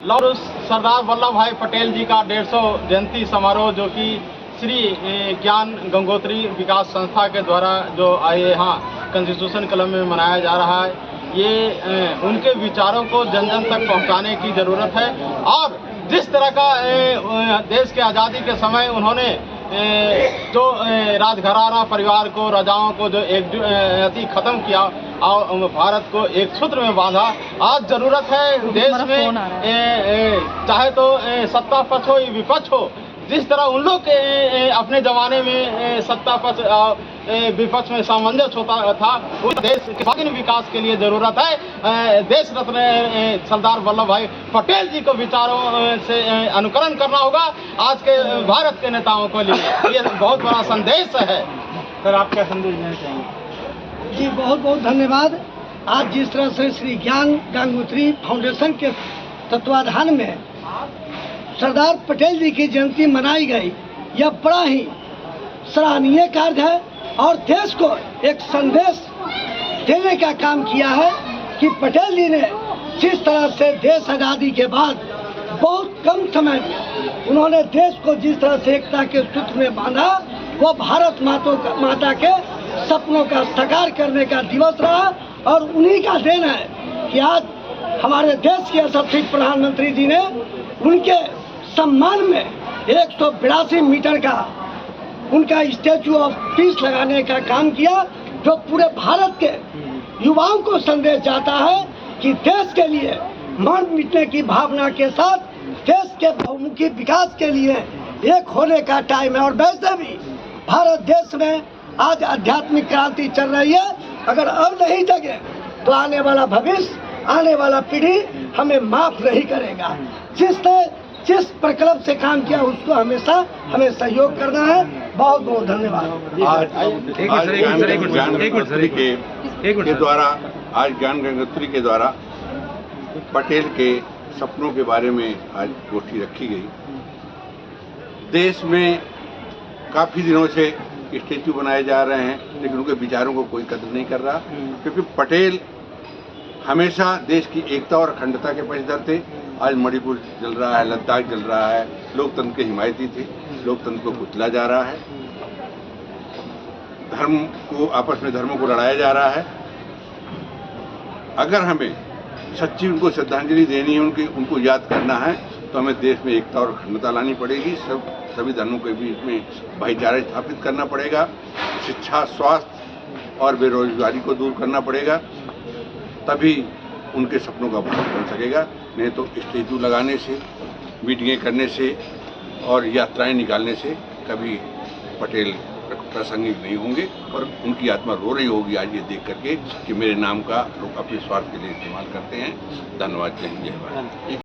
लौह सरदार वल्लभ भाई पटेल जी का 150 जयंती समारोह जो कि श्री ज्ञान गंगोत्री विकास संस्था के द्वारा जो यहाँ कॉन्स्टिट्यूशन क्लब में मनाया जा रहा है, ये उनके विचारों को जन जन तक पहुँचाने की ज़रूरत है। और जिस तरह का देश के आज़ादी के समय उन्होंने जो राजघराना परिवार को, राजाओं को जो एक खत्म किया और भारत को एक सूत्र में बांधा, आज जरूरत है देश में चाहे तो सत्ता पक्ष हो या विपक्ष हो, जिस तरह उन लोग के अपने जमाने में सत्ता पक्ष विपक्ष में सामंजस्य होता था, उस देश के सर्वांगीण विकास के लिए जरूरत है देश रत्न सरदार वल्लभ भाई पटेल जी को विचारों से अनुकरण करना होगा। आज के भारत के नेताओं के लिए ये बहुत बड़ा संदेश है। सर, आप क्या संदेश देना चाहेंगे? जी बहुत बहुत धन्यवाद। आज जिस तरह से श्री ज्ञान गंगोत्री फाउंडेशन के तत्वाधान में सरदार पटेल जी की जयंती मनाई गई, यह बड़ा ही सराहनीय कार्य है और देश को एक संदेश देने का काम किया है कि पटेल जी ने जिस तरह से देश आज़ादी के बाद बहुत कम समय में उन्होंने देश को जिस तरह से एकता के सूत्र में बांधा, वो भारत माता के सपनों का साकार करने का दिवस रहा और उन्हीं का देन है कि आज हमारे देश के यशस्वी प्रधानमंत्री जी ने उनके सम्मान में 182 मीटर का उनका स्टैचू ऑफ पीस लगाने का काम किया, जो पूरे भारत के युवाओं को संदेश जाता है कि देश के लिए मर मिटने की भावना के साथ देश के बहुमुखी विकास के लिए एक होने का टाइम है। और वैसे भी भारत देश में आज आध्यात्मिक क्रांति चल रही है। अगर अब नहीं जगे तो आने वाला भविष्य, आने वाला पीढ़ी हमें माफ नहीं करेगा। जिस प्रकल्प से काम किया उसको हमेशा हमें सहयोग करना है। बहुत बहुत धन्यवाद। आज ज्ञान गंगोत्री के द्वारा पटेल के सपनों के बारे में आज गोष्ठी रखी गई। देश में काफी दिनों से स्टैचू बनाए जा रहे हैं, लेकिन उनके विचारों को कोई कदर नहीं कर रहा, क्योंकि पटेल हमेशा देश की एकता और अखंडता के पक्षधर थे। आज मणिपुर जल रहा है, लद्दाख जल रहा है, लोकतंत्र के हिमायती थे। लोकतंत्र को कुचला जा रहा है, धर्म को आपस में धर्मों को लड़ाया जा रहा है। अगर हमें सच्ची उनको श्रद्धांजलि देनी है, उनको याद करना है, तो हमें देश में एकता और अखंडता लानी पड़ेगी। सभी धर्मों के बीच में भाईचारा स्थापित करना पड़ेगा। शिक्षा, स्वास्थ्य और बेरोजगारी को दूर करना पड़ेगा, तभी उनके सपनों का भारत बन सकेगा। नहीं तो स्टैचू लगाने से, मीटिंगें करने से और यात्राएं निकालने से कभी पटेल प्रासंगिक नहीं होंगे और उनकी आत्मा रो रही होगी आज ये देख करके कि मेरे नाम का लोग अपने स्वार्थ के लिए इस्तेमाल करते हैं। धन्यवाद। जय हिंद, जय भारत।